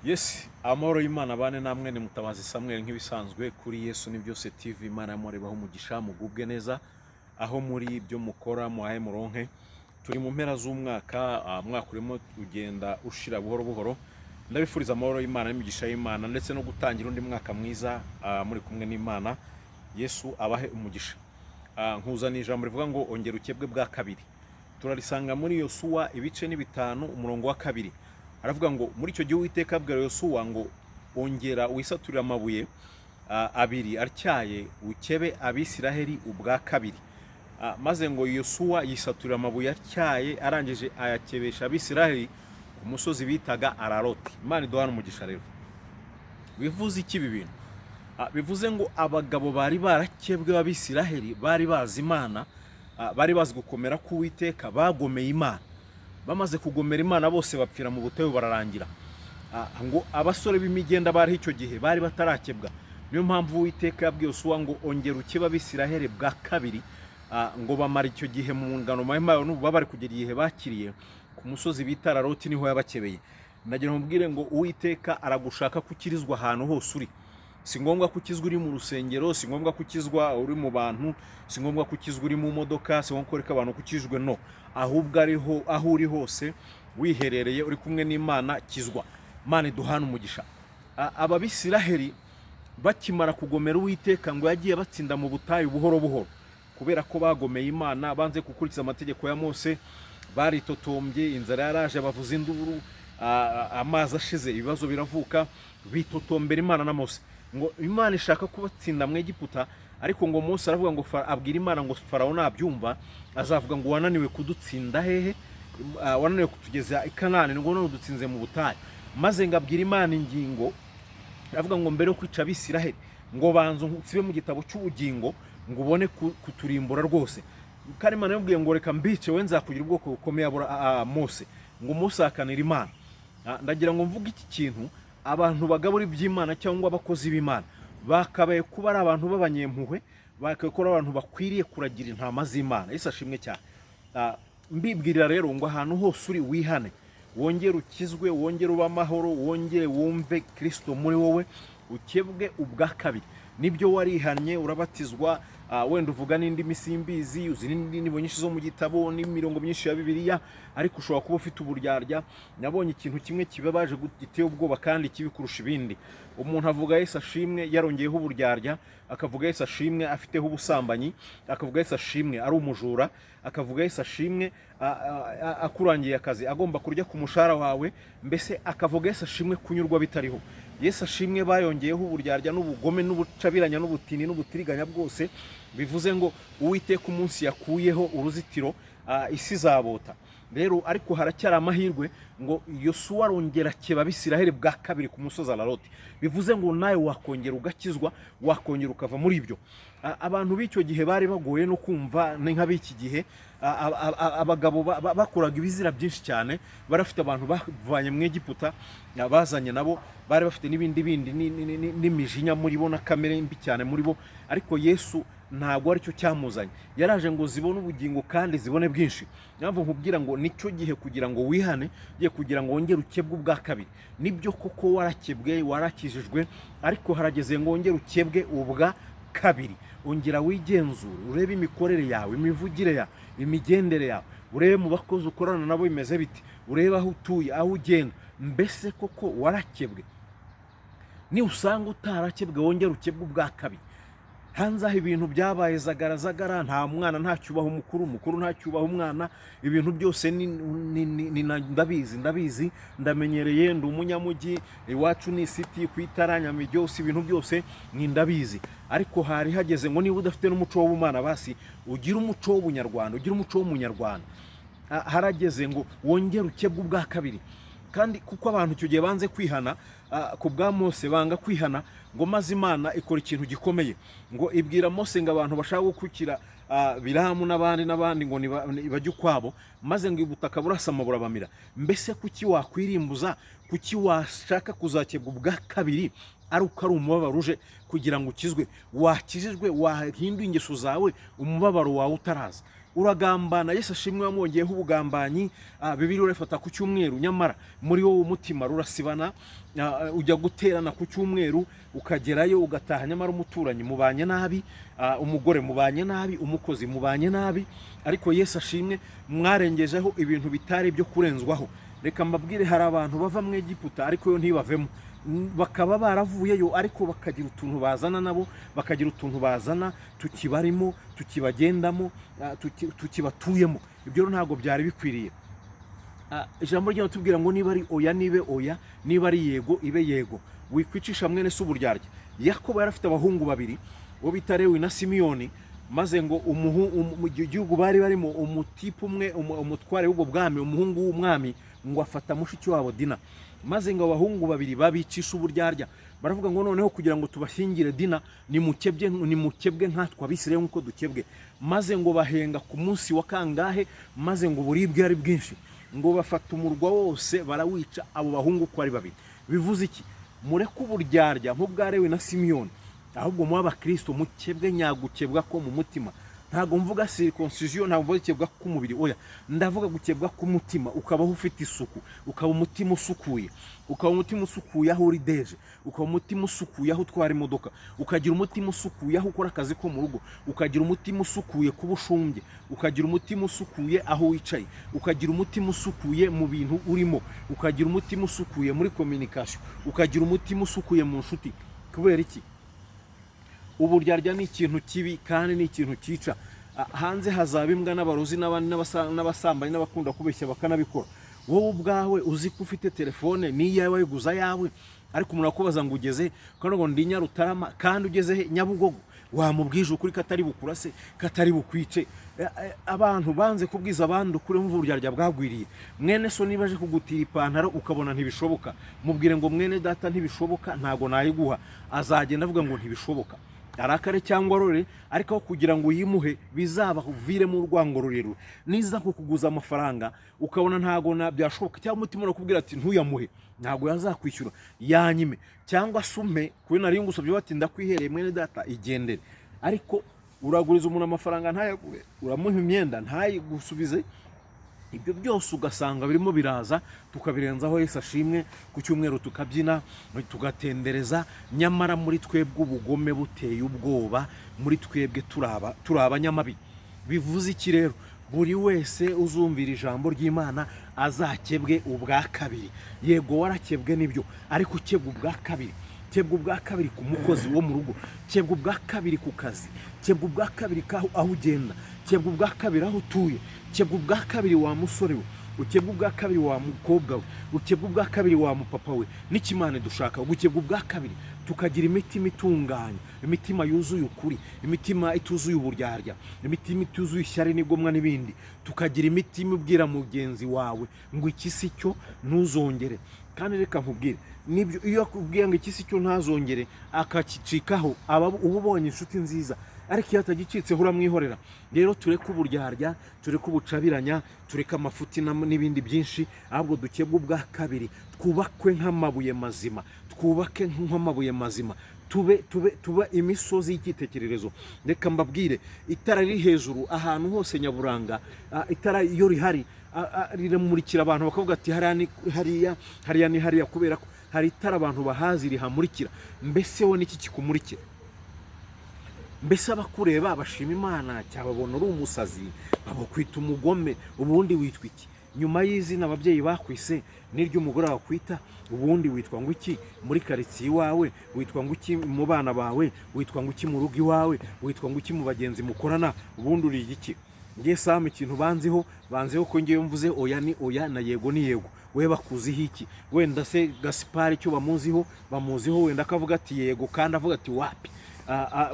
Yes, amahoro y'Imana bane namwe ni Mutabazi Samuel nk'ibisanzwe kuri Yesu ni byose TV. Imana yamurebaho umugisha mugubwe neza aho muri ibyo mukora muhaye muronke. Turi mu mpera z'umwaka, mwaka urimo ugenda ushira buhoro buhoro. Ndabifuriza amahoro y'Imana n'imigisha y'Imana ndetse no gutangira undi mwaka mwiza muri kumwe n'Imana. Yesu abahe umugisha. Nkuzana ijambo rivuga ngo ongera ukebwe bwa kabiri. Turarisanga muri Yosuwa ibice ni 5 umurongo wa 2. Aravuga ngo muri icyo gihe Uwiteka abwira Yosuwa ngo ongera wisaturira amabuye abiri atyaye ukebe Abisiraheli ubwa kabiri. Maze ngo Yosuwa yisaturira amabuye atyaye arangije ayakebesha Abisiraheli ku musozi bitaga Araroti. Imana iduhana umugisha rero. Bivuze iki ibi bintu? Bivuze ngo abagabo bari barakebwe b'Abisiraheli bari bazi Imana, bari bazi gukomera k'Uwiteka, bagomeye Imana. Bamaze kugomera Imana bose bapfira mu butayu bararangira. Ngo abasore b'imigenda bari icyo gihe bari batarakebwa. Niyo mpamvu Uwiteka yabwiye Yosuwa ngo ongera ukebe Abisiraheli bwa kabiri. Ngo bamara icyo gihe mu ngano mayimayo n'ubu bari kugera igihe bakiriye ku musozi bita Araroti niho yabakebeye. Ndagira nkubwire ngo Uwiteka aragushaka kukirizwa ahantu hose uri. Si ngombwa kukizwa uri mu rusengero, si ngombwa kukizwa uri mu bantu, si ngombwa kukizwa uri mu modoka, si ngombwa ko abantu kukijwe, no. Ahubwo ariho aho uri hose wiherereye uri kumwe n'Imana kizwa. Imana iduhana umugisha. Ababisiraheli bakimara kugomera Uwiteka ngo yagiye batsinda mu butayu buhoro buhoro, kubera ko bagomeye Imana, banze gukurikiza amategeko ya Mose, baritotombye, inzara yaraje, bavuza induru, amazi ashize, ibibazo biravuka, bitotombera Imana na Mose. Ngo Imana ishaka kubatsinda mu Egiputa, ariko ngo Mose aravuga ngo abwira Imana ngo Farawo nabyumva azavuga ngo wananiwe kudutsinda hehe, wananiwe kutugeza i Kanani, ngo none udutsinze mu butayu. Maze ngabwira Imana ingingo aravuga ngo mbere yo kwica Abisiraheli ngo banzo nsibe mu gitabo cy'ubugingo ngo ubone kuturimbura rwose. Kandi Imana yambwiye ngo reka mbice we nzakugira ubwoko bukomeye Mose. Ngo Mose akanira Imana. Ndagira ngo mvuge iki kintu, abantu bagabura iby'Imana cyangwa abakozi b'Imana bakabaye kuba ari abantu b'abanyempuhwe, bakabaye kuba abantu bakwiriye kuragira intama z'Imana. Yesu ashimwe cyane. Mbibwirira rero ngo ahantu hose uri wihane, wongere ukizwe, wongere uba amahoro, wongere wumve Kristo muri wowe, ukebwe ubwa kabiri. Nibyo warihanye urabatizwa, wenda uvuga n'indi misimbizi, uzi n'indi nyinshi zo mu gitabo n'imirongo myinshi ya Bibiliya, ariko ushobora kuba ufite uburyarya. Nabonye ikintu kimwe kibabaje giteye ubwoba kandi kibi kurusha ibindi. Umuntu avuga Yesu ashimwe yarongeyeho uburyarya, akavuga Yesu ashimwe afiteho ubusambanyi, akavuga Yesu ashimwe ari umujura, akavuga Yesu ashimwe akurangiye akazi agomba kurya ku mushahara wawe, mbese akavuga Yesu ashimwe kunyurwa bitariho. Yesu ashimwe bayongeyeho uburyarya n'ubugome n'ubucabiranya n'ubutini n'ubutiriganya bwose. Bivuze ngo Uwiteka umunsi yakuyeho uruzitiro, isi zabota. Rero ariko haracyari amahirwe ngo Yosuwa arongera akeba Abisiraheli bwa kabiri ku musozi Araroti. Bivuze ngo nawe wakongera ugakizwa, wakongera ukava muri ibyo. Abantu b'icyo gihe bari bagoye no kumva, ni nk'ab'iki gihe. Abagabo bakoraga ibizira byinshi cyane, barafite abantu bavanye mu Egiputa bazanye nabo, bari bafite n'ibindi n'imijinya muri bo na kamere mbi cyane muri bo. Ariko Yesu ntabwo ari cyo cyamuzanye, yaraje ngo zibone ubugingo kandi zibone bwinshi. Nyamvu nkubwira ngo nicyo gihe kugira ngo wihane, giye kugira ngo wongere ukebwe ubwa kabiri. Nibyo koko warakebwe, warakijijwe, ariko harageze ngo wongere ukebwe ubwa kabiri. Ongera wigenzure, urebe imikorere yawe, imivugire yawe, imigendere yawe, urebe mu bakozi ukorana nabo bimeze biti, urebe aho utuye, aho ugenda, mbese koko warakebwe. Ni usanga utarakebwe wongera ukebwe ubwa kabiri. Hanze aho ibintu byabaye zagara, nta mwana ntacyubaha umukuru, umukuru ntacyubaha umwana, ibintu byose ndabizi, ndamenyereye, ndi umunyamujyi, iwacu ni city ku itaranyami byose, ibintu byose ni ndabizi. Ariko hari hageze ngo niba udafite n'umuco w'Ubumana basi ugira umuco w'Ubunyarwanda, ugira umuco w'Umunyarwanda. Harageze ngo wongere ukebwe ubwa kabiri. Kandi kuko abantu icyo gihe banze kwihana, ku bwa Mose banga kwihana, ngo maze Imana ikora ikintu gikomeye. Ngo ibwira Mose ngo abantu bashaka gukukira Biramu n'abandi ngo bajye ukwabo, maze ngo ubutaka burasama burabamira. Mbese kuki wakwirimbuza, kuki washaka kuzakebwa ubwa kabiri ari uko ari umubabaro uje kugira ngo ukizwe? Wakijijwe, wahinduye ingeso zawe, umubabaro wawe utaraza. uragambana. Yesu ashimwe wamwongeyeho ubugambanyi. Bibiliya urafata ku cyumweru, nyamara muri wowe umutima rurasibana, ujya guterana ku cyumweru ukagerayo ugataha, nyamara umuturanyi mubanye nabi, umugore mubanye nabi, umukozi mubanye nabi. Ariko Yesu ashimwe mwarengejeho ibintu bitari byo kurenzwaho. Reka mbabwire, hari abantu bava mu Egiputa ariko yo ntibavemo, bakaba baravuyeyo ariko bakagira utuntu bazana nabo, bakagira utuntu bazana tukibarimo, tukibagendamo, tukibatuyemo. Ibyo ntabwo byari bikwiriye. Ijambo ry'Imana tubwira ngo niba ari oya nibe oya, niba ari yego ibe yego. Wikwicisha mwene se uburyarya. Yakobo yari afite abahungu babiri, bo bita Lewi na Simiyoni, maze ngo mu gihugu bari barimo umutipe umwe, umutware w'ubwo bwami, umuhungu w'umwami, ngo afata mushiki wabo Dina, maze ngo abahungu babiri babicisha uburyarya. Baravuga ngo noneho kugira ngo tubashyingire Dina nimukebwe nkatwe Abisirayeli nk'uko dukebwe. Maze ngo bahenga ku munsi wa kangahe, maze ngo uburibwe ari bwinshi, ngo bafata umurwa wose barawica, abo bahungu ko ari babiri. Bivuze iki? Mureke uburyarya nk'ubwa Lewi na Simiyoni, ahubwo mu Abakristo mukebwe nyagukebwa ko mu mutima. Ntago mvuga circoncision, ntago mvuga gukebwa k'umubiri, oya, ndavuga gukebwa k'umutima, ukabaho ufite isuku, ukaba umutima usukuye, ukaba umutima usukuye aho uri deje, ukaba umutima usukuye aho utwara imodoka, ukagira umutima usukuye aho ukora akazi ko mu rugo, ukagira umutima usukuye ku bushumbye, ukagira umutima usukuye aho wicaye, ukagira umutima usukuye mu bintu urimo, ukagira umutima usukuye muri communication, ukagira umutima usukuye mu nshuti. Kubera iki? Uburyarya ni ikintu kibi kandi ni ikintu cyica. Hanze hazaba imbwa n'abarozi n'abasambanyi n'abakunda kubeshya bakanabikora. Wowe ubwawe uzi ko ufite telefone n'iyawe wayiguza yawe, ariko umuntu akubaza ngo ugeze kandi ngo ndi Nyarutarama, kandi ugeze he? Nyabugogo. Wamubwije ukuri katari bukurase, katari bukwice. Abantu banze kubwiza abandi ukuri, mu uburyarya bwagwiriye. Mwene so niba aje kugutira ipantaro ukabona ntibishoboka, mubwire ngo mwene data ntibishoboka, ntago nayiguha. Azagenda avuga ngo ntibishoboka, arakare cyangwa rore, ariko kugira ngo yimuhe bizaba uviremo urwango rurerure. Niza kukuguza amafaranga ukabona ntago byashoboka, cyangwa umutima urakubwira ati ntuyamuhe, ntago yazakwishyura, yanyime cyangwa sume kuri nari ngusabye bati ndakwihereye mwene data igendere. Ariko uraguriza umuntu amafaranga ntayaguhe, uramuha imyenda ntayigusubize. Ibyo byose ugasanga birimo biraza, tukabirenzaho Yesu ashimwe. Ku cyumweru tukabyina, tugatendereza, nyamara muri twebwe ubugome buteye ubwoba, muri twebwe turaba nyamabi. Bivuze iki rero? Buri wese uzumvira ijambo ry'Imana azakebwe ubwa kabiri. Yego warakebwe nibyo, ariko ukebwe ubwa kabiri. Kebwe ubwa kabiri ku mukozi wo mu rugo, kebwe ubwa kabiri ku kazi, kebwe ubwa kabiri aho ugenda, kebwe ubwa kabiri aho utuye, kebwe ubwa kabiri wa musore we, ukebwe ubwa kabiri wa mukobwa we, ukebwe ubwa kabiri wa mupapa we. N'ikimana dushaka gukebwe ubwa kabiri, tukagira imitima itunganye, imitima yuzuye ukuri, imitima ituzuye uburyarya, imitima ituzuye ishyari n'igomwa n'ibindi. Tukagira imitima ubwira mugenzi wawe ngo iki si cyo ntuzongere. Kandi reka nkubwire, nibyo iyo akubwiye ngo iki si cyo ntazongere akakicikaho, aba ubonye inshuti nziza. Ariko iyo atagicitseho uramwihorera. Rero tureke uburyarya, tureke ubucabiranya, tureke amafuti n'ibindi byinshi, ahubwo dukebwe ubwa kabiri, twubakwe nk'amabuye mazima, twubake nk'amabuye mazima, tube imisozi y'ikitekererezo. Reka mbabwire, itara riri hejuru ahantu hose nyaburanga, itara iyo rihari riramurikira abantu bakavuga ati hariya ni hariya, kubera ko hari itara abantu bahazi rihamurikira. Mbese wowe niki kikumurikira? Mbese abakureba bashima Imana cyangwa babona uri umusazi, babakwita umugome, ubundi witwa iki? Nyuma y'izina ababyeyi bakwise n'iryo umugore wakwita, ubundi witwa ngo iki muri karitsiye iwawe? Witwa ngo iki mu bana bawe? Witwa ngo iki mu rugo iwawe? Witwa ngo iki mu bagenzi mukorana? Ubundi uri iki? Ngiye Sam ikintu banziho ko ngiye mvuze oya ni oya na yego ni yego. We bakuziho iki? Wenda se Gaspard icyo bamuziho wenda akavuga ati yego kandi avuga ati wapi.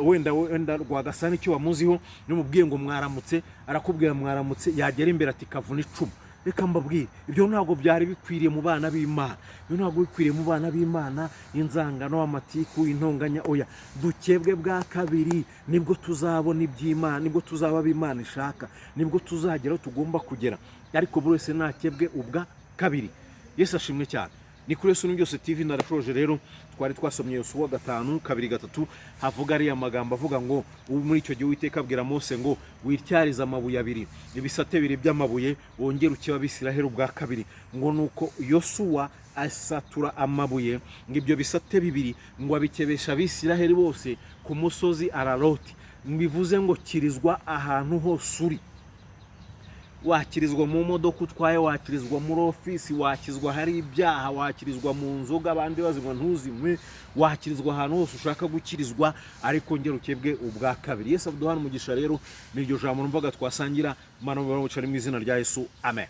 Wenda Rwagasana icyo bamuziho n'umubwiye ngo mwaramutse, arakubwira mwaramutse, yagera imbere ati kavuna icumu. Reka mbabwire, ibyo ntabwo byari bikwiriye mu bana b'Imana. Ibyo ntabwo bikwiriye mu bana b'Imana. Inzangano, amatiku, intonganya, oya. Dukebwe bwa kabiri, nibwo tuzabona iby'Imana, nibwo tuzaba b'Imana ishaka, nibwo tuzagera tugomba kugera. Ariko buri wese nakebwe ubwa kabiri. Yesu ashimwe cyane. Ni kuri Yesu byose TV narashoje. Rero twari twasomye Yosuwa 5:2-3, havuga ari amagambo avuga ngo muri icyo gihe Uwiteka abwira Mose ngo wityariza amabuye abiri, ibisate bibiri by'amabuye wongera ukiba Abisiraheli ubwa kabiri. Ngo nuko Yosuwa asatura amabuye ngo ibyo bisate bibiri ngo abikebesha Abisiraheli bose ku musozi Araroti. Bivuze ngo kirizwa ahantu hose uri. Wakirizwa mu modoka utwaye, wakirizwa muri ofisi, wakizwa hari ibyaha, wakirizwa mu nzoga abandi bazinywa ntuzimwe, wakirizwa ahantu hose ushaka gukirizwa, ariko ngera ukebwe ubwa kabiri. Yesu aduhana umugisha rero, n'iryo jambo numvaga twasangira. Mana mu izina rya Yesu, amen.